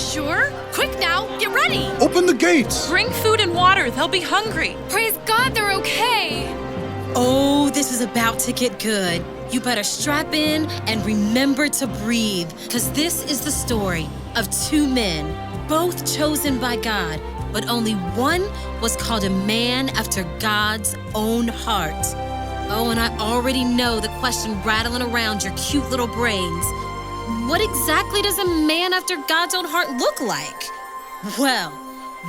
sure? Quick now, get ready! Open the gates! Bring food and water, they'll be hungry. Praise God, they're okay! Oh, this is about to get good. You better strap in and remember to breathe, because this is the story of two men, both chosen by God, but only one was called a man after God's own heart. Oh, and I already know the question rattling around your cute little brains. What exactly does a man after God's own heart look like? Well,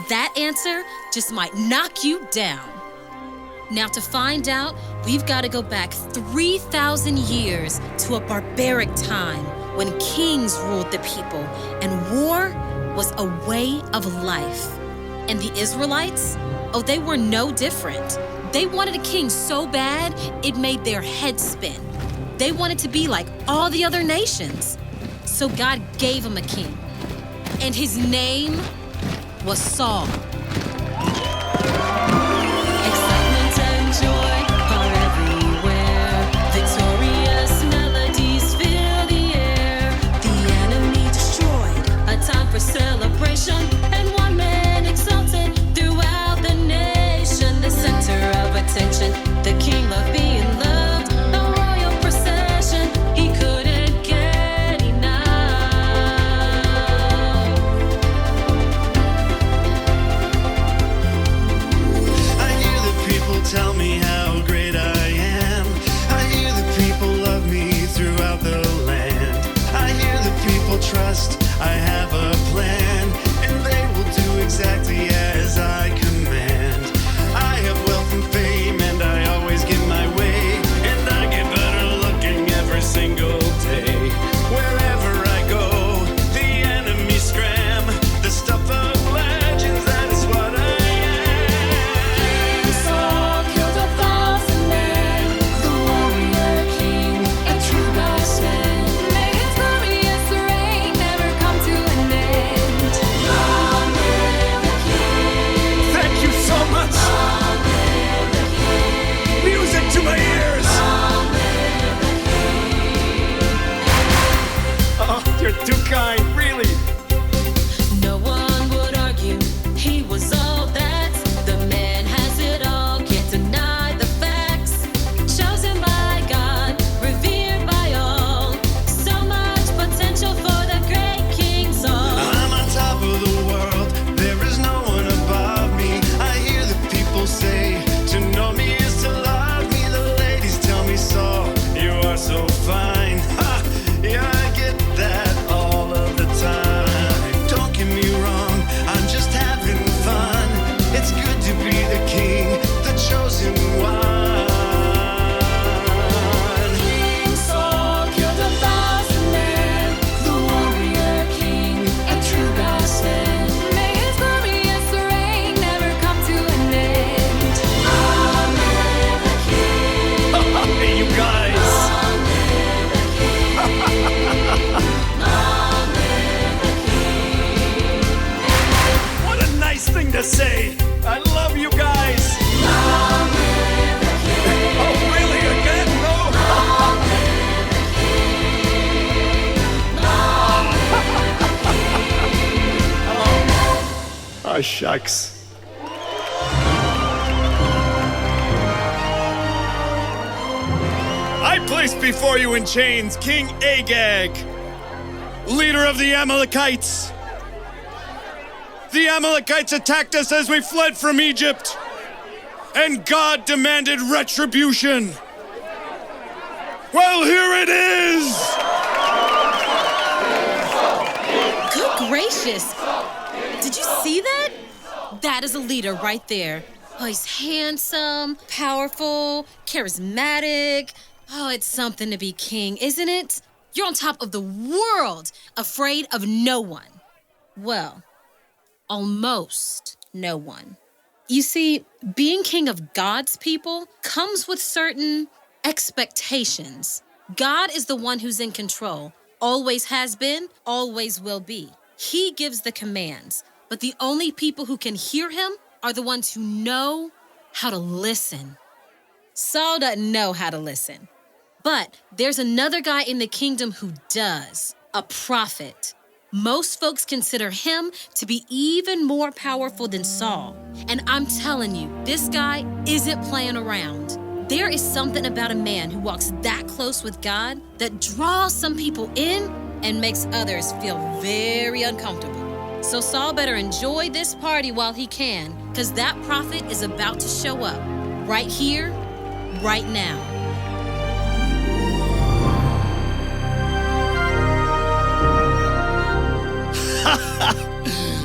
that answer just might knock you down. Now, to find out, we've got to go back 3,000 years to a barbaric time when kings ruled the people and war was a way of life. And the Israelites, oh, they were no different. They wanted a king so bad, it made their heads spin. They wanted to be like all the other nations. So God gave them a king, and his name was Saul. Excitement and joy are everywhere. Victorious melodies fill the air. The enemy destroyed, a time for celebration, and one man exalted throughout the nation. The center of attention, the king loved being loved, a royal procession, he couldn't get enough. I hear the people tell me how great I am. I hear the people love me throughout the land. I hear the people trust I have a plan, and they will do exactly as I command. I have wealth and fame, and I always get my way, and I get better looking every single day. Wherever I go, the enemy scram, the stuff of legends, that is what I am. Saul killed 1,000 men, the warrior king, a true godsman. May his glorious reign never come to an end. Long live the king! Thank you so much! Long live the king! Music to my ears! Long live the king! Oh, you're too kind, really. No one would argue he was all that. The man has it all, can't deny the facts. Chosen by God, revered by all. So much potential for the great King Saul. I'm on top of the world, there is no one above me. I hear the people say, to know me is to love me. The ladies tell me, Saul, you are so fine. Ha! Yeah, I get that all of the time. Don't get me wrong, I'm just having fun. It's good to be the king, the chosen one. King Saul killed 1,000 men, the warrior king, a true godsman. May his glorious reign never come to an end. Long live the king! Hey, you guys! Long live the king! Long live the king! What a nice thing to say! I love you guys! Long live the king! Oh, really? Again? No? Long live the king! Long live the king! Oh, shucks. I place before you in chains King Agag, leader of the Amalekites. The Amalekites attacked us as we fled from Egypt, and God demanded retribution. Well, here it is! Good gracious. Did you see that? That is a leader right there. Oh, he's handsome, powerful, charismatic. Oh, it's something to be king, isn't it? You're on top of the world, afraid of no one. Well, almost no one. You see, being king of God's people comes with certain expectations. God is the one who's in control, always has been, always will be. He gives the commands, but the only people who can hear him are the ones who know how to listen. Saul doesn't know how to listen, but there's another guy in the kingdom who does, a prophet. Most folks consider him to be even more powerful than Saul. And I'm telling you, this guy isn't playing around. There is something about a man who walks that close with God that draws some people in and makes others feel very uncomfortable. So Saul better enjoy this party while he can, because that prophet is about to show up right here, right now.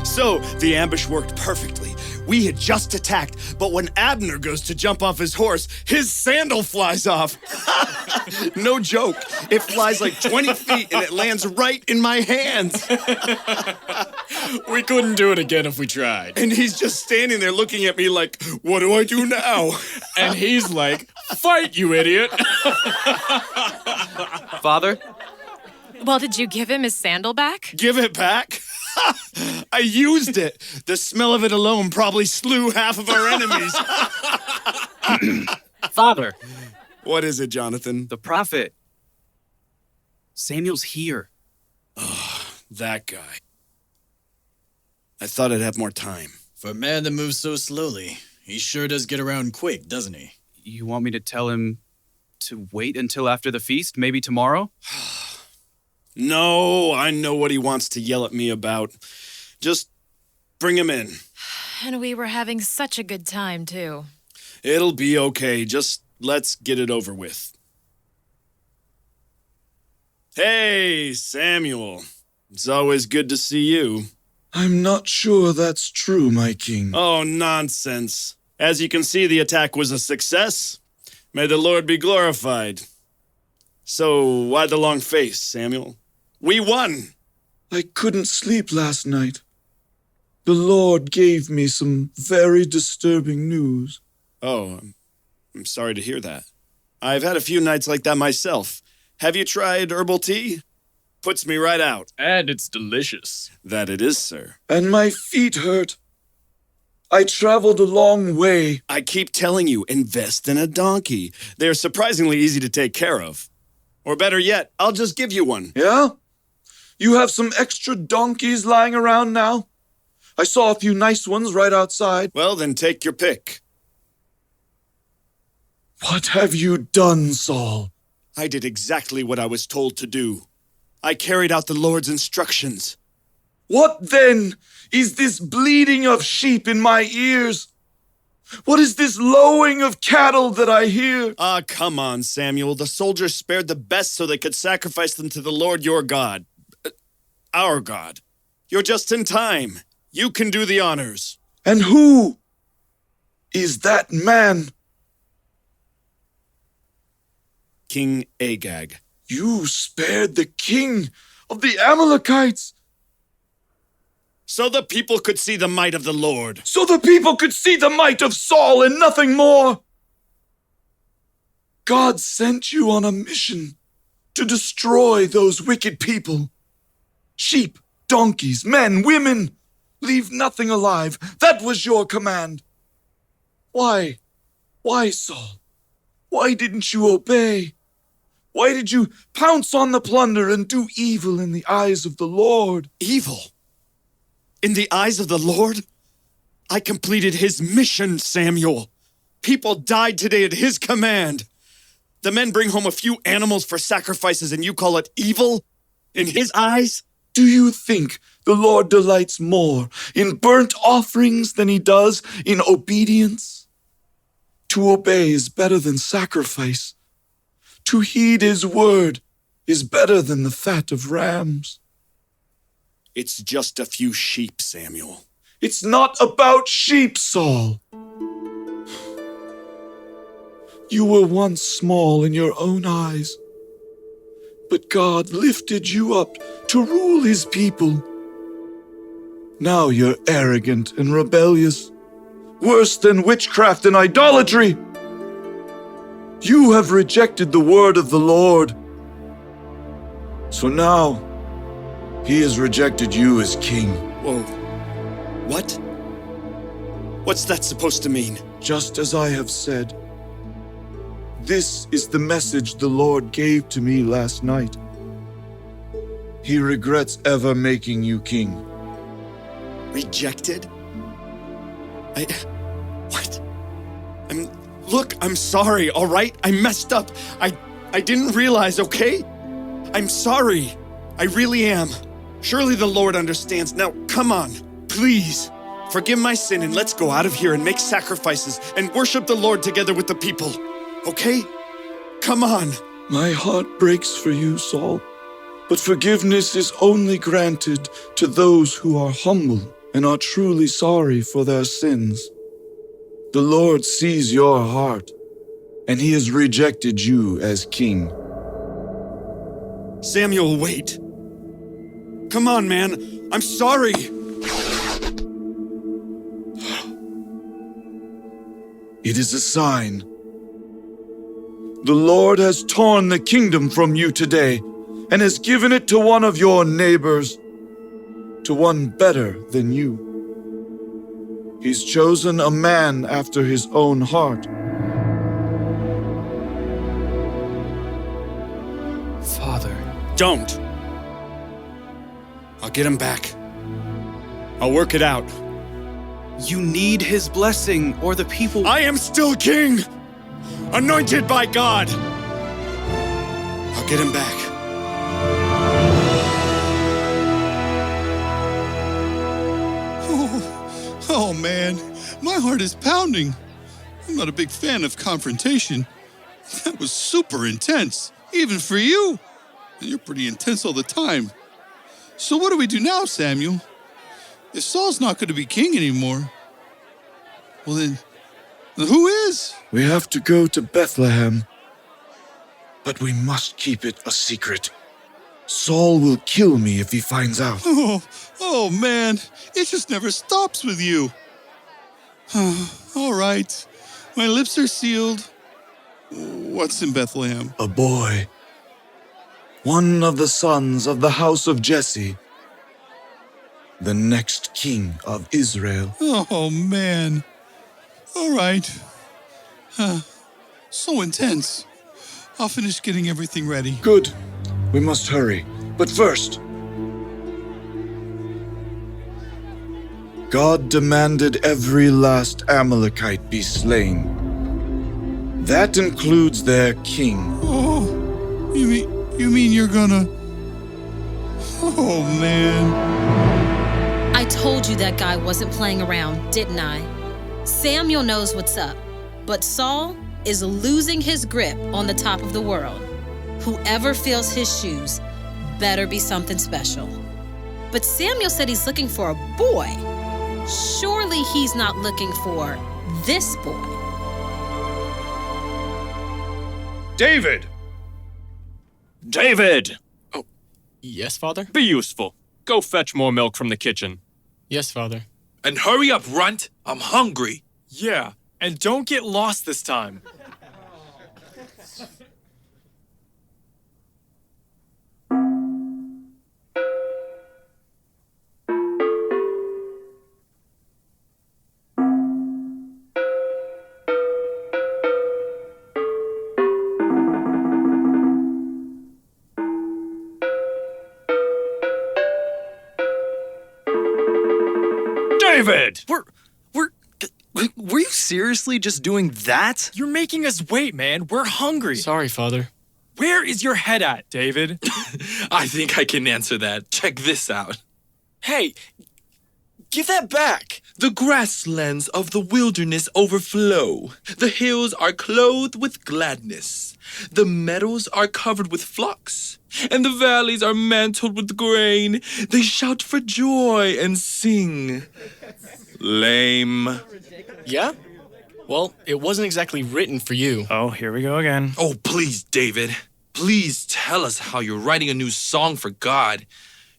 So, the ambush worked perfectly. We had just attacked, but when Abner goes to jump off his horse, his sandal flies off. No joke. It flies like 20 feet and it lands right in my hands. We couldn't do it again if we tried. And he's just standing there looking at me like, what do I do now? And he's like, fight, you idiot. Father? Well, did you give him his sandal back? Give it back? I used it. The smell of it alone probably slew half of our enemies. Father, What is it, Jonathan? the prophet. Samuel's here. That guy. I thought I'd have more time. For a man that moves so slowly, he sure does get around quick, doesn't he? You want me to tell him to wait until after the feast, maybe tomorrow? No, I know what he wants to yell at me about. Just bring him in. And we were having such a good time, too. It'll be okay. Just let's get it over with. Hey, Samuel. It's always good to see you. I'm not sure that's true, my king. Oh, nonsense. As you can see, the attack was a success. May the Lord be glorified. So, why the long face, Samuel? We won! I couldn't sleep last night. The Lord gave me some very disturbing news. Oh, I'm sorry to hear that. I've had a few nights like that myself. Have you tried herbal tea? Puts me right out. And it's delicious. That it is, sir. And my feet hurt. I traveled a long way. I keep telling you, invest in a donkey. They're surprisingly easy to take care of. Or better yet, I'll just give you one. Yeah? You have some extra donkeys lying around now? I saw a few nice ones right outside. Well, then take your pick. What have you done, Saul? I did exactly what I was told to do. I carried out the Lord's instructions. What then is this bleating of sheep in my ears? What is this lowing of cattle that I hear? Ah, come on, Samuel. The soldiers spared the best so they could sacrifice them to the Lord your God. Our God. You're just in time. You can do the honors. And who is that man? King Agag. You spared the king of the Amalekites, So the people could see the might of the Lord. so the people could see the might of Saul and nothing more. God sent you on a mission to destroy those wicked people. Sheep, donkeys, men, women, leave nothing alive. That was your command. Why? Why, Saul? Why didn't you obey? Why did you pounce on the plunder and do evil in the eyes of the Lord? Evil. In the eyes of the Lord? I completed his mission, Samuel. People died today at his command. The men bring home a few animals for sacrifices and you call it evil? In his eyes? Do you think the Lord delights more in burnt offerings than he does in obedience? To obey is better than sacrifice. To heed his word is better than the fat of rams. It's just a few sheep, Samuel. It's not about sheep, Saul. You were once small in your own eyes, but God lifted you up to rule his people. Now you're arrogant and rebellious, worse than witchcraft and idolatry. You have rejected the word of the Lord. So now, he has rejected you as king. Whoa. What? What's that supposed to mean? Just as I have said. This is the message the Lord gave to me last night. he regrets ever making you king. Rejected? What? Look, I'm sorry, all right? I messed up. I didn't realize, okay? I'm sorry. I really am. Surely the Lord understands. Now, come on, please. Forgive my sin and let's go out of here and make sacrifices and worship the Lord together with the people. Okay? Come on. My heart breaks for you, Saul, but forgiveness is only granted to those who are humble and are truly sorry for their sins. The Lord sees your heart, and he has rejected you as king. Samuel, wait. Come on, man. I'm sorry. It is a sign. The Lord has torn the kingdom from you today and has given it to one of your neighbors, to one better than you. He's chosen a man after his own heart. Father. Don't. I'll get him back. I'll work it out. You need his blessing, or the people... I am still king! Anointed by God! I'll get him back. Oh man, my heart is pounding. I'm not a big fan of confrontation. That was super intense, even for you. And you're pretty intense all the time. So what do we do now, Samuel? If Saul's not going to be king anymore, well then, who is? We have to go to Bethlehem, but we must keep it a secret. Saul will kill me if he finds out. Oh man, it just never stops with you. All right, my lips are sealed. What's in Bethlehem? A boy. One of the sons of the house of Jesse. The next king of Israel. Oh man. All right. So intense. I'll finish getting everything ready. Good. We must hurry. But first, God demanded every last Amalekite be slain. That includes their king. Oh, you mean you're gonna... Oh, man. I told you that guy wasn't playing around, didn't I? Samuel knows what's up, but Saul is losing his grip on the top of the world. Whoever fills his shoes better be something special. But Samuel said he's looking for a boy. Surely he's not looking for this boy. David! David! Oh, yes, Father? Be useful. Go fetch more milk from the kitchen. Yes, Father. And hurry up, Runt. I'm hungry. Yeah, and don't get lost this time. David! Were you seriously just doing that? You're making us wait, man. We're hungry. Sorry, Father. Where is your head at, David? I think I can answer that. Check this out. Hey, give that back. The grasslands of the wilderness overflow. The hills are clothed with gladness. The meadows are covered with flocks, and the valleys are mantled with grain. They shout for joy and sing. Lame. Yeah? Well, it wasn't exactly written for you. Oh, here we go again. Oh, please, David. Please tell us how you're writing a new song for God.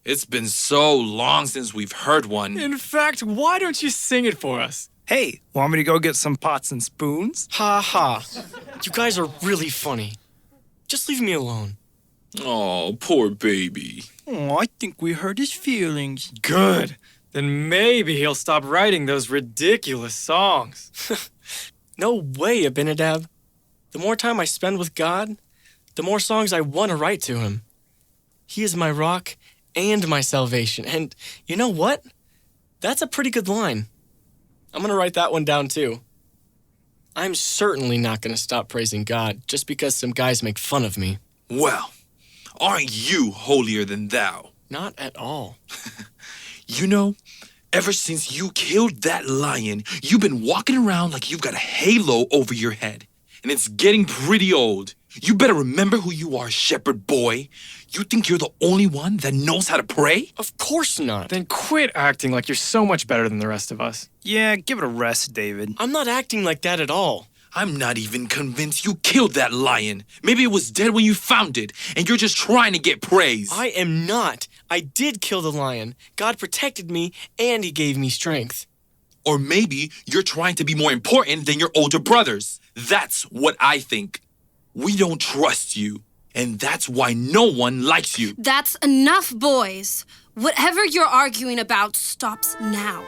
It's been so long since we've heard one. In fact, why don't you sing it for us? Hey, want me to go get some pots and spoons? Ha ha. You guys are really funny. Just leave me alone. Oh, poor baby. Oh, I think we hurt his feelings. Good. Then maybe he'll stop writing those ridiculous songs. No way, Abinadab. The more time I spend with God, the more songs I want to write to him. He is my rock and my salvation. And you know what? That's a pretty good line. I'm going to write that one down too. I'm certainly not going to stop praising God just because some guys make fun of me. Well, aren't you holier than thou? Not at all. You know, ever since you killed that lion, you've been walking around like you've got a halo over your head. And it's getting pretty old. You better remember who you are, shepherd boy. You think you're the only one that knows how to pray? Of course not. Then quit acting like you're so much better than the rest of us. Yeah, give it a rest, David. I'm not acting like that at all. I'm not even convinced you killed that lion. Maybe it was dead when you found it, and you're just trying to get praise. I am not. I did kill the lion. God protected me, and he gave me strength. Or maybe you're trying to be more important than your older brothers. That's what I think. We don't trust you, and that's why no one likes you. That's enough, boys. Whatever you're arguing about stops now.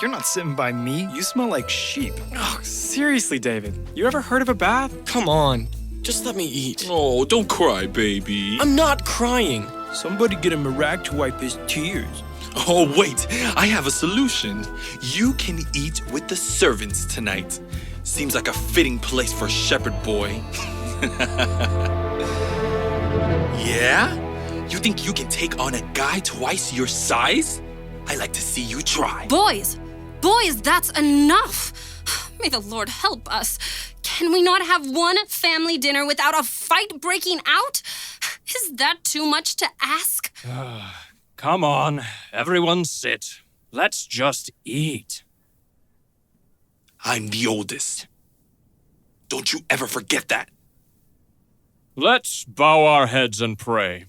You're not sitting by me. You smell like sheep. Oh, seriously, David. You ever heard of a bath? Come on. Just let me eat. Oh, don't cry, baby. I'm not crying. Somebody get him a rag to wipe his tears. Oh, wait. I have a solution. You can eat with the servants tonight. Seems like a fitting place for a shepherd boy. Yeah? You think you can take on a guy twice your size? I like to see you try. Boys, that's enough. May the Lord help us. Can we not have one family dinner without a fight breaking out? Is that too much to ask? Come on, everyone sit. Let's just eat. I'm the oldest. Don't you ever forget that. Let's bow our heads and pray.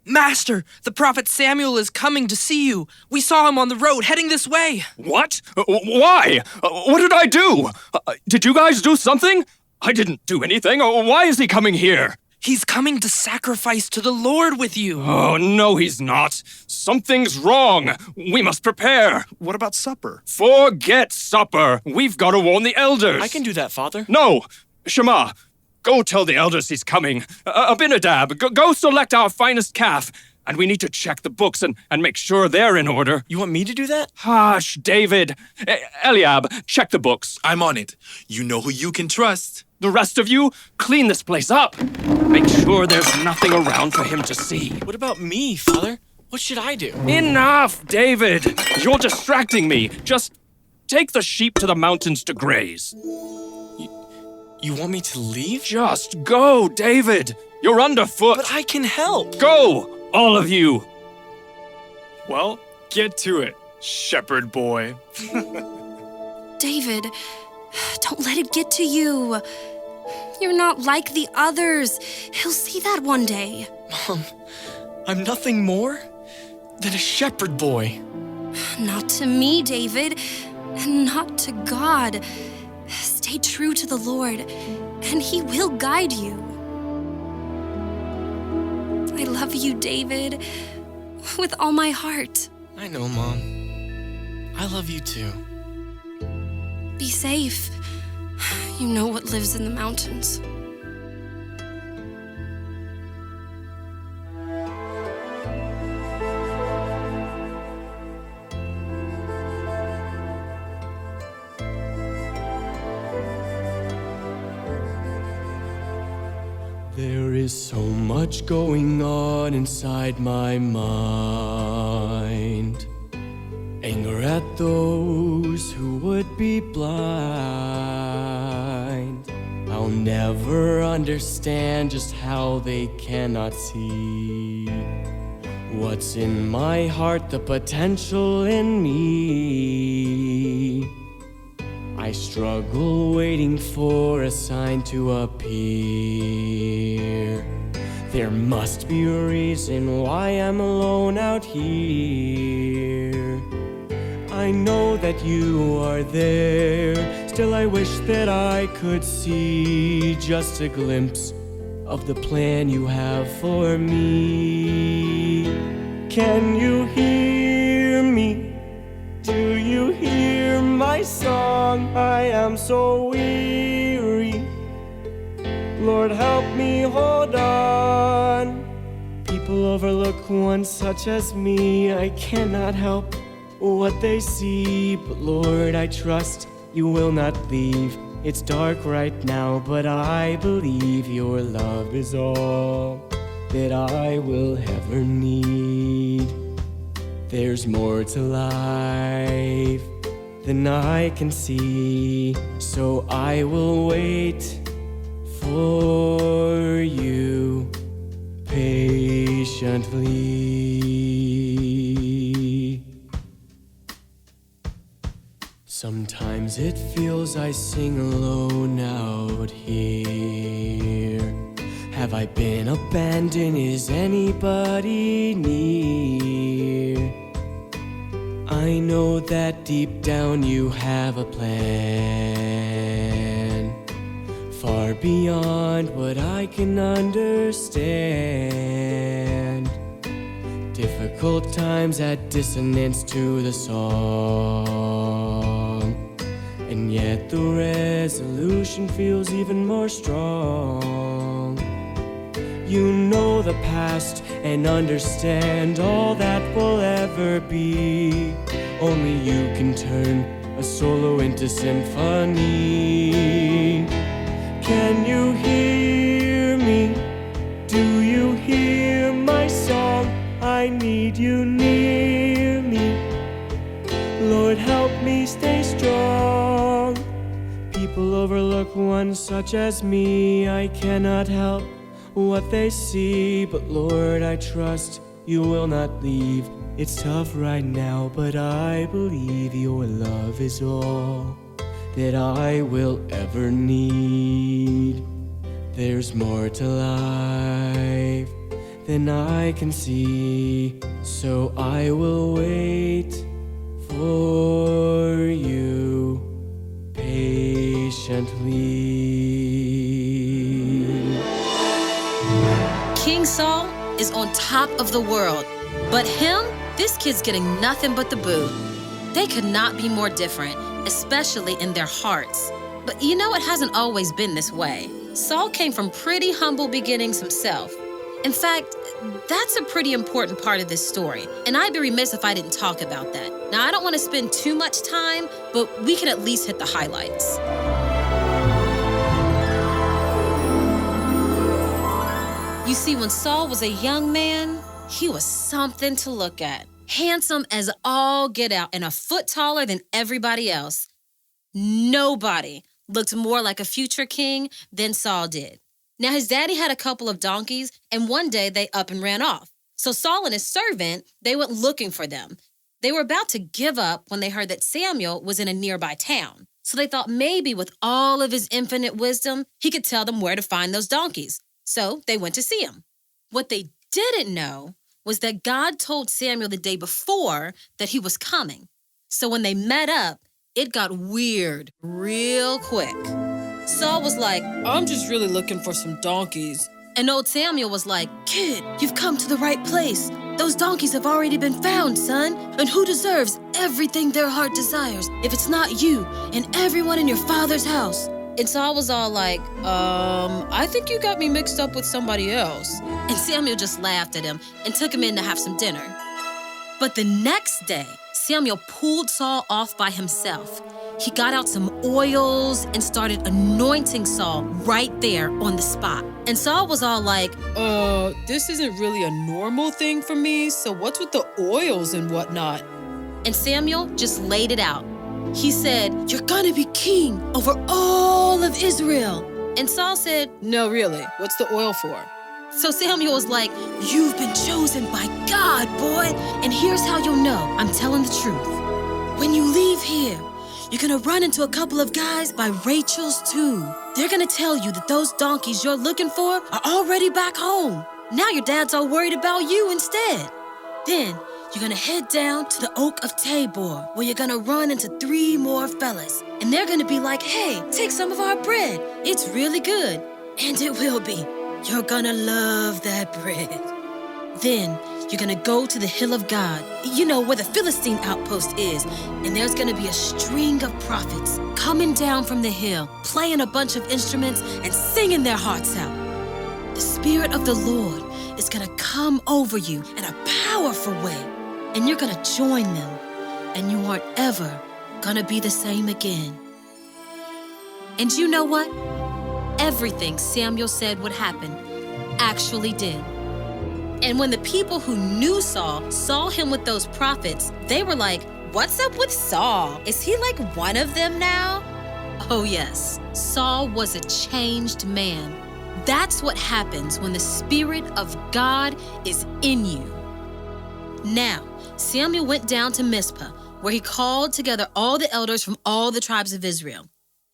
Master, the prophet Samuel is coming to see you. We saw him on the road heading this way. What? Why? What did I do? Did you guys do something? I didn't do anything. Why is he coming here? He's coming to sacrifice to the Lord with you. Oh, no, he's not. Something's wrong. We must prepare. What about supper? Forget supper. We've got to warn the elders. I can do that, Father. No. Shema, go tell the elders he's coming. Abinadab, go select our finest calf. And we need to check the books and make sure they're in order. You want me to do that? Hush, David. Eliab, check the books. I'm on it. You know who you can trust. The rest of you, clean this place up. Make sure there's nothing around for him to see. What about me, Father? What should I do? Enough, David. You're distracting me. Just take the sheep to the mountains to graze. You want me to leave? Just go, David. You're underfoot. But I can help. Go, all of you. Well, get to it, shepherd boy. David, don't let it get to you. You're not like the others. He'll see that one day. Mom, I'm nothing more than a shepherd boy. Not to me, David, and not to God. Stay true to the Lord, and He will guide you. I love you, David, with all my heart. I know, Mom. I love you too. Be safe. You know what lives in the mountains. There is so much going on inside my mind. Anger at those who would be blind. I'll never understand just how they cannot see what's in my heart, the potential in me. I struggle waiting for a sign to appear. There must be a reason why I'm alone out here. I know that you are there. Still I wish that I could see just a glimpse of the plan you have for me. Can you hear me? Do you hear my song? I am so weary. Lord, help me hold on. overlook one such as me. I cannot help what they see, but Lord, I trust you will not leave. It's dark right now, but I believe your love is all that I will ever need. There's more to life than I can see, so I will wait for you patiently. Sometimes it feels I sing alone out here. Have I been abandoned? Is anybody near? I know that deep down you have a plan, far beyond what I can understand. Difficult times add dissonance to the song, and yet the resolution feels even more strong. You know the past and understand all that will ever be. Only you can turn a solo into symphony. Can you hear me? Do you hear my song? I need you near me. Lord, help me stay strong. People overlook one such as me. I cannot help what they see, but Lord, I trust you will not leave. It's tough right now, but I believe your love is all that I will ever need. There's more to life than I can see, so I will wait for you patiently. King Saul is on top of the world, but him, this kid's getting nothing but the boot. They could not be more different, especially in their hearts. But you know, it hasn't always been this way. Saul came from pretty humble beginnings himself. In fact, that's a pretty important part of this story, and I'd be remiss if I didn't talk about that. Now, I don't want to spend too much time, but we can at least hit the highlights. You see, when Saul was a young man, he was something to look at. Handsome as all get out and a foot taller than everybody else. Nobody looked more like a future king than Saul did. Now, his daddy had a couple of donkeys, and one day they up and ran off. So Saul and his servant, they went looking for them. They were about to give up when they heard that Samuel was in a nearby town. So they thought maybe with all of his infinite wisdom, he could tell them where to find those donkeys. So they went to see him. What they didn't know was that God told Samuel the day before that he was coming. So when they met up, it got weird real quick. Saul was like, I'm just really looking for some donkeys. And old Samuel was like, kid, you've come to the right place. Those donkeys have already been found, son. And who deserves everything their heart desires if it's not you and everyone in your father's house? And Saul was all like, I think you got me mixed up with somebody else. And Samuel just laughed at him and took him in to have some dinner. But the next day, Samuel pulled Saul off by himself. He got out some oils and started anointing Saul right there on the spot. And Saul was all like, this isn't really a normal thing for me, so what's with the oils and whatnot? And Samuel just laid it out. He said, you're gonna be king over all of Israel. And Saul said, no, really, what's the oil for? So Samuel was like, you've been chosen by God, boy. And here's how you'll know I'm telling the truth. When you leave here, you're gonna run into a couple of guys by Rachel's tomb. They're gonna tell you that those donkeys you're looking for are already back home. Now your dad's all worried about you instead. Then you're gonna head down to the Oak of Tabor, where you're gonna run into 3 more fellas. And they're gonna be like, hey, take some of our bread. It's really good. And it will be. You're gonna love that bread. Then you're gonna go to the hill of God, you know, where the Philistine outpost is, and there's gonna be a string of prophets coming down from the hill, playing a bunch of instruments and singing their hearts out. The Spirit of the Lord is gonna come over you in a powerful way, and you're gonna join them, and you aren't ever gonna be the same again. And you know what? Everything Samuel said would happen actually did. And when the people who knew Saul saw him with those prophets, they were like, "What's up with Saul? Is he like one of them now?" Oh yes, Saul was a changed man. That's what happens when the Spirit of God is in you. Now, Samuel went down to Mizpah, where he called together all the elders from all the tribes of Israel.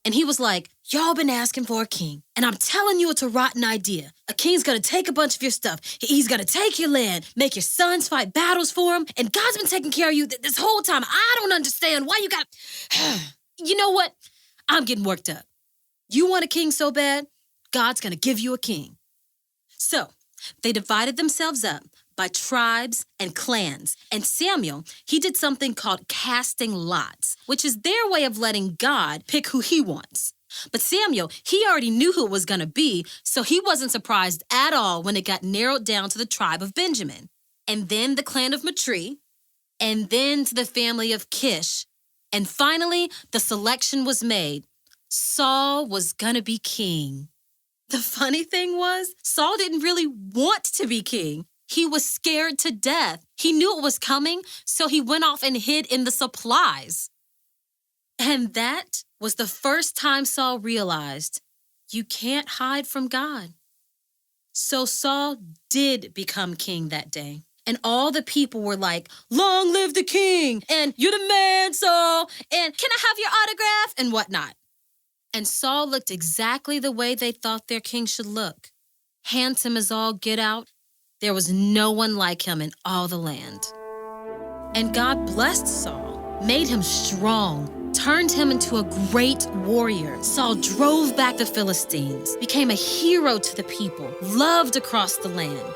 And he was like, "Y'all been asking for a king, and I'm telling you it's a rotten idea. A king's gonna take a bunch of your stuff. He's gonna take your land, make your sons fight battles for him, and God's been taking care of you this whole time. I don't understand why you got..." You know what? I'm getting worked up. You want a king so bad, God's gonna give you a king. So they divided themselves up by tribes and clans. And Samuel, he did something called casting lots, which is their way of letting God pick who he wants. But Samuel, he already knew who it was going to be, so he wasn't surprised at all when it got narrowed down to the tribe of Benjamin, and then the clan of Matri, and then to the family of Kish. And finally, the selection was made. Saul was going to be king. The funny thing was, Saul didn't really want to be king. He was scared to death. He knew it was coming, so he went off and hid in the supplies. And that was the first time Saul realized you can't hide from God. So Saul did become king that day. And all the people were like, "Long live the king!" And "You're the man, Saul!" And "Can I have your autograph?" and whatnot. And Saul looked exactly the way they thought their king should look. Handsome as all get out. There was no one like him in all the land. And God blessed Saul, made him strong, turned him into a great warrior. Saul drove back the Philistines, became a hero to the people, loved across the land.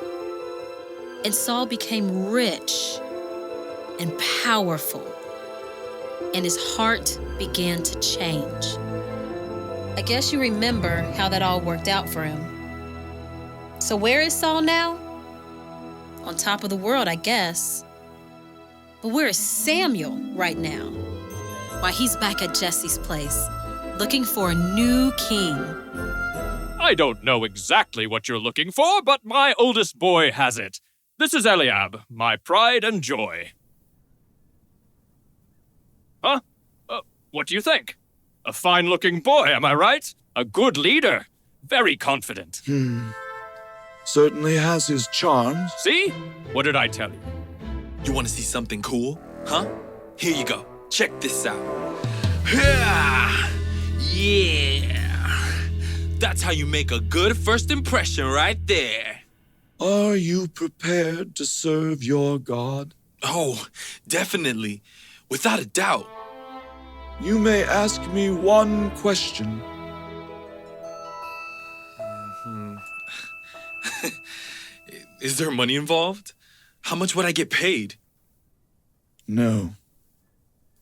And Saul became rich and powerful, and his heart began to change. I guess you remember how that all worked out for him. So where is Saul now? On top of the world, I guess. But where is Samuel right now? Why, he's back at Jesse's place, looking for a new king. I don't know exactly what you're looking for, but my oldest boy has it. This is Eliab, my pride and joy. Huh? What do you think? A fine-looking boy, am I right? A good leader. Very confident. Certainly has his charms. See? What did I tell you? You want to see something cool? Huh? Here you go. Check this out. Yeah! That's how you make a good first impression right there. Are you prepared to serve your God? Oh, definitely. Without a doubt. You may ask me one question. Is there money involved? How much would I get paid? No.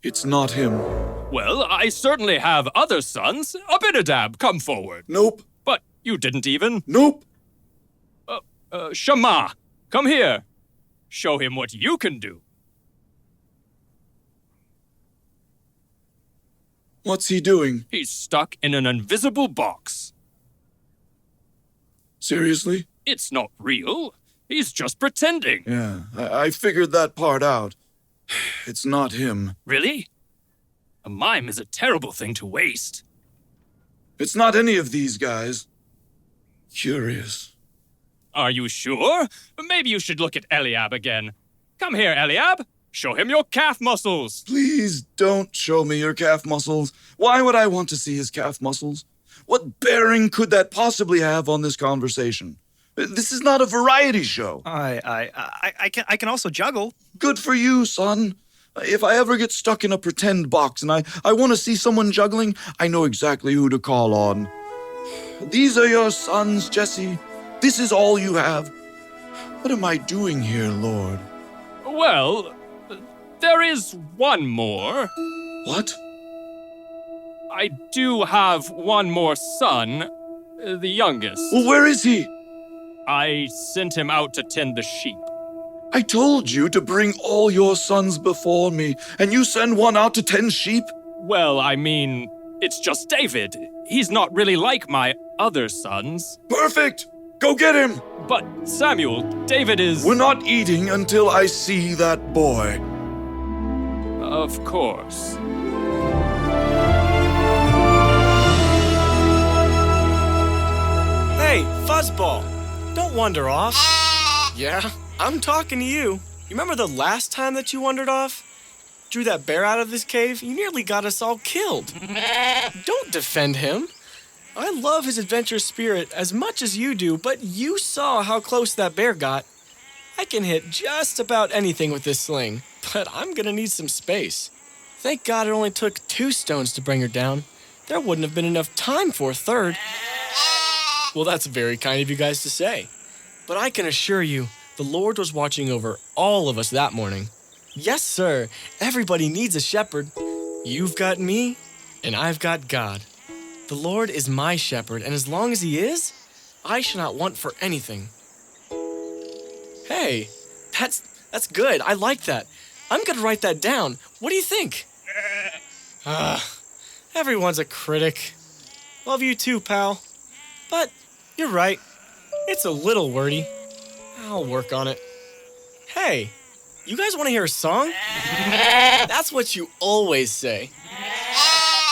It's not him. Well, I certainly have other sons. Abinadab, come forward. Nope. But you didn't even. Nope. Shammah, come here. Show him what you can do. What's he doing? He's stuck in an invisible box. Seriously? It's not real. He's just pretending. Yeah, I figured that part out. It's not him. Really? A mime is a terrible thing to waste. It's not any of these guys. Curious. Are you sure? Maybe you should look at Eliab again. Come here, Eliab. Show him your calf muscles. Please don't show me your calf muscles. Why would I want to see his calf muscles? What bearing could that possibly have on this conversation? This is not a variety show. I can also juggle. Good for you, son. If I ever get stuck in a pretend box and I want to see someone juggling, I know exactly who to call on. These are your sons, Jesse. This is all you have. What am I doing here, Lord? Well, there is one more. What? I do have one more son, the youngest. Well, where is he? I sent him out to tend the sheep. I told you to bring all your sons before me, and you send one out to tend sheep? Well, I mean, it's just David. He's not really like my other sons. Perfect! Go get him! But, Samuel, David is... We're not eating until I see that boy. Of course. Hey, Fuzzball, don't wander off. Yeah, I'm talking to you. You remember the last time that you wandered off? Drew that bear out of this cave? You nearly got us all killed. Don't defend him. I love his adventurous spirit as much as you do, but you saw how close that bear got. I can hit just about anything with this sling, but I'm gonna need some space. Thank God it only took 2 stones to bring her down. There wouldn't have been enough time for a third. Well, that's very kind of you guys to say. But I can assure you, the Lord was watching over all of us that morning. Yes, sir. Everybody needs a shepherd. You've got me, and I've got God. The Lord is my shepherd, and as long as he is, I shall not want for anything. Hey, that's good. I like that. I'm gonna write that down. What do you think? Everyone's a critic. Love you too, pal. But you're right. It's a little wordy. I'll work on it. Hey, you guys want to hear a song? That's what you always say.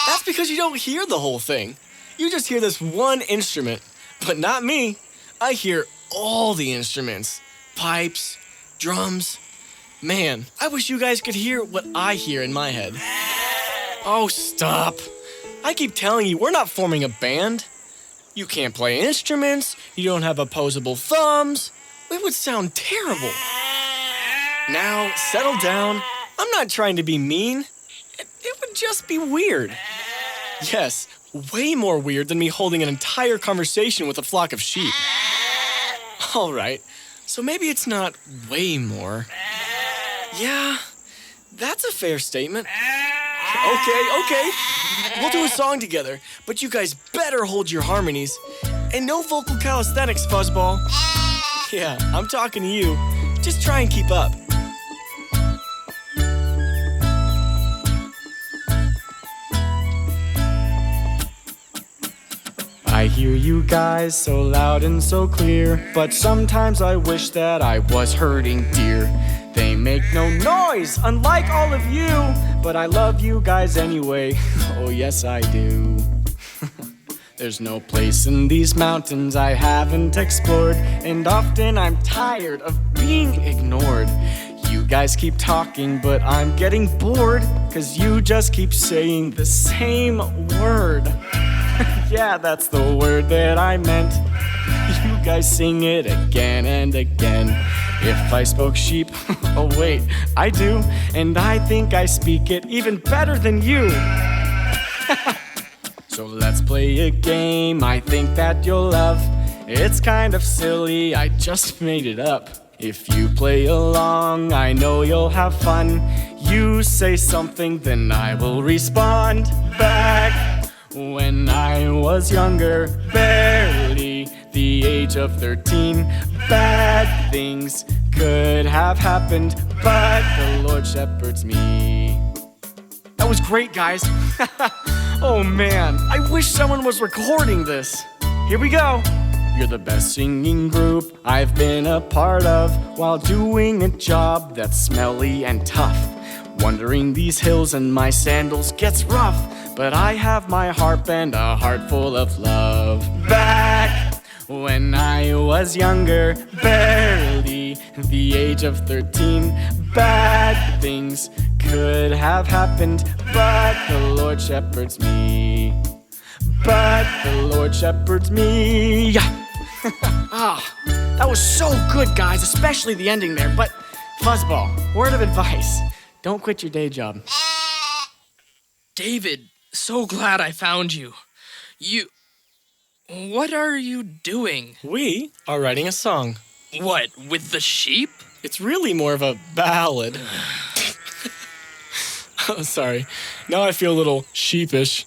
That's because you don't hear the whole thing. You just hear this one instrument. But not me. I hear all the instruments. Pipes, drums. Man, I wish you guys could hear what I hear in my head. Oh, stop. I keep telling you, we're not forming a band. You can't play instruments. You don't have opposable thumbs. It would sound terrible. Now, settle down. I'm not trying to be mean. It would just be weird. Yes, way more weird than me holding an entire conversation with a flock of sheep. All right, so maybe it's not way more. Yeah, that's a fair statement. Okay. We'll do a song together, but you guys better hold your harmonies. And no vocal calisthenics, Fuzzball. Yeah, I'm talking to you. Just try and keep up. I hear you guys so loud and so clear, but sometimes I wish that I was herding deer. They make no noise, unlike all of you, but I love you guys anyway. Oh yes I do. There's no place in these mountains I haven't explored, and often I'm tired of being ignored. You guys keep talking, but I'm getting bored, 'cause you just keep saying the same word. Yeah, that's the word that I meant. You guys sing it again and again. If I spoke sheep, oh wait, I do, and I think I speak it even better than you. So let's play a game I think that you'll love. It's kind of silly, I just made it up. If you play along, I know you'll have fun. You say something, then I will respond back. When I was younger, barely the age of 13, bad things could have happened, but the Lord shepherds me. That was great, guys. Oh man, I wish someone was recording this. Here we go. You're the best singing group I've been a part of, while doing a job that's smelly and tough. Wandering these hills and my sandals gets rough, but I have my harp and a heart full of love. Back when I was younger, barely the age of 13, bad things could have happened, but the Lord shepherds me. But the Lord shepherds me. That was so good, guys, especially the ending there. But Fuzzball, word of advice, don't quit your day job. David, so glad I found you. What are you doing? We are writing a song. What, with the sheep? It's really more of a ballad. Oh, sorry. Now I feel a little sheepish.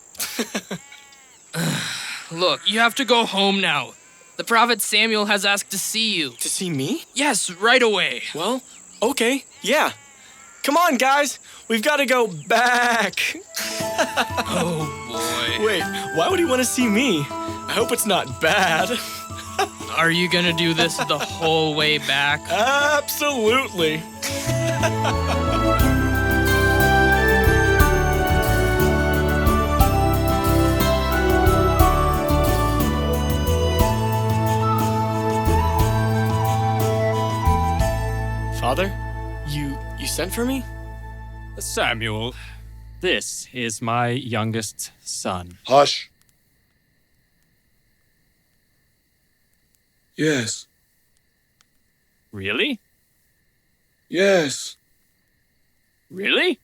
Look, you have to go home now. The prophet Samuel has asked to see you. To see me? Yes, right away. Well, okay, yeah. Come on, guys. We've got to go back. Oh, boy. Wait, why would he want to see me? I hope it's not bad. Are you gonna do this the whole way back? Absolutely. Father, you sent for me? Samuel, this is my youngest son. Hush. Yes. Really? Yes. Really?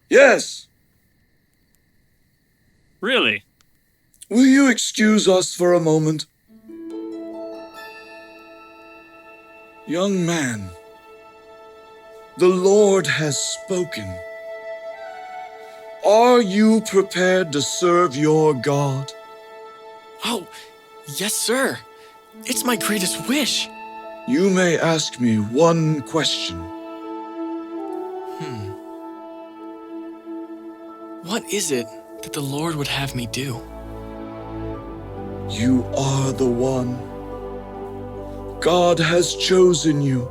Yes. Really? Will you excuse us for a moment? Young man, the Lord has spoken. Are you prepared to serve your God? Oh, yes, sir. It's my greatest wish. You may ask me one question. What is it that the Lord would have me do? You are the one. God has chosen you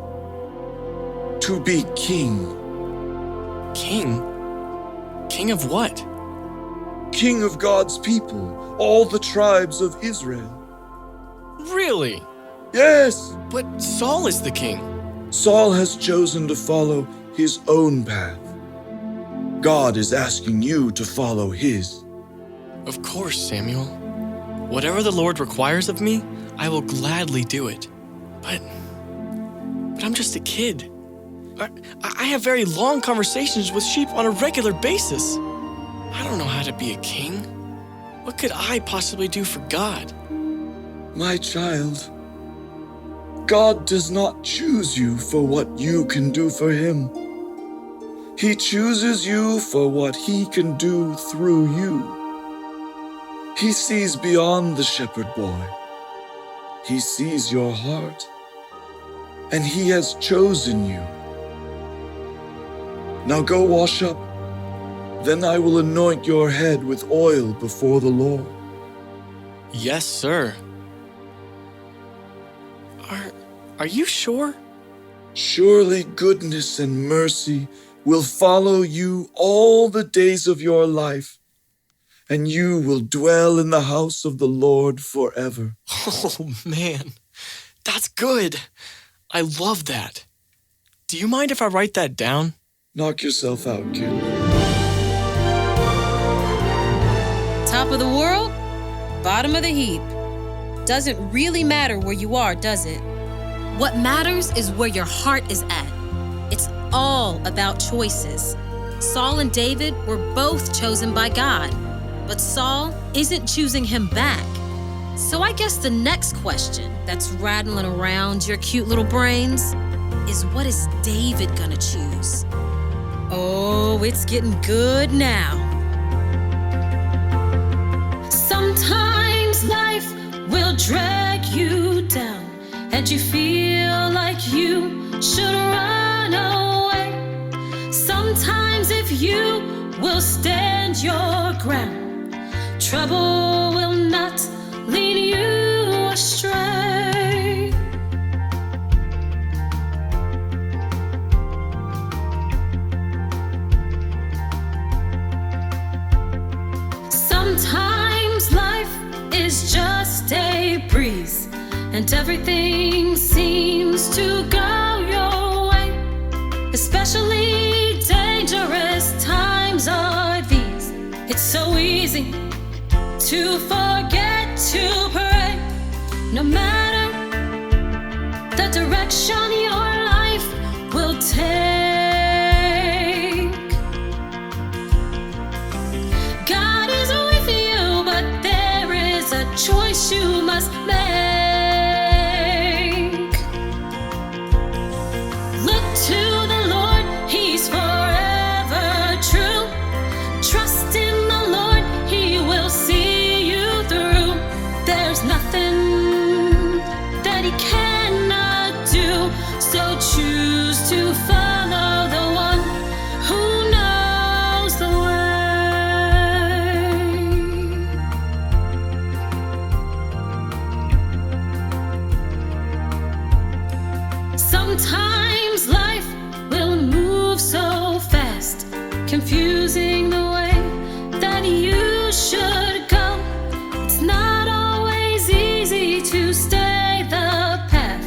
to be king. King? King of what? King of God's people, all the tribes of Israel. Really? Yes. But Saul is the king. Saul has chosen to follow his own path. God is asking you to follow his. Of course, Samuel. Whatever the Lord requires of me, I will gladly do it. But I'm just a kid. I have very long conversations with sheep on a regular basis. I don't know how to be a king. What could I possibly do for God? My child, God does not choose you for what you can do for him. He chooses you for what he can do through you. He sees beyond the shepherd boy. He sees your heart, and he has chosen you. Now go wash up. Then I will anoint your head with oil before the Lord. Yes, sir. Are you sure? Surely goodness and mercy will follow you all the days of your life, and you will dwell in the house of the Lord forever. Oh, man. That's good. I love that. Do you mind if I write that down? Knock yourself out, kid. Top of the world, bottom of the heap. Doesn't really matter where you are, does it? What matters is where your heart is at. It's all about choices. Saul and David were both chosen by God, but Saul isn't choosing him back. So I guess the next question that's rattling around your cute little brains is, what is David gonna choose? Oh, it's getting good now. Sometimes life will drag you down, and you feel like you should run away. Sometimes if you will stand your ground, trouble will not lead you astray. Sometimes life is just a breeze, and everything seems to go your way. Especially dangerous times are these. It's so easy to forget to pray. No matter the direction your life will take, God is with you, but there is a choice you must make. Look to the Lord, He's forever true. Trust in the Lord, He will see you through. There's nothing to follow the one who knows the way. Sometimes life will move so fast, confusing the way that you should go. It's not always easy to stay the path,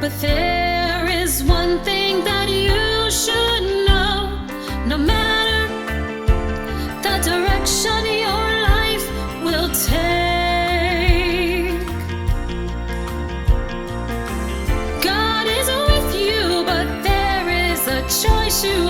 but there is one thing that you should know. No matter the direction your life will take, God is with you, but there is a choice you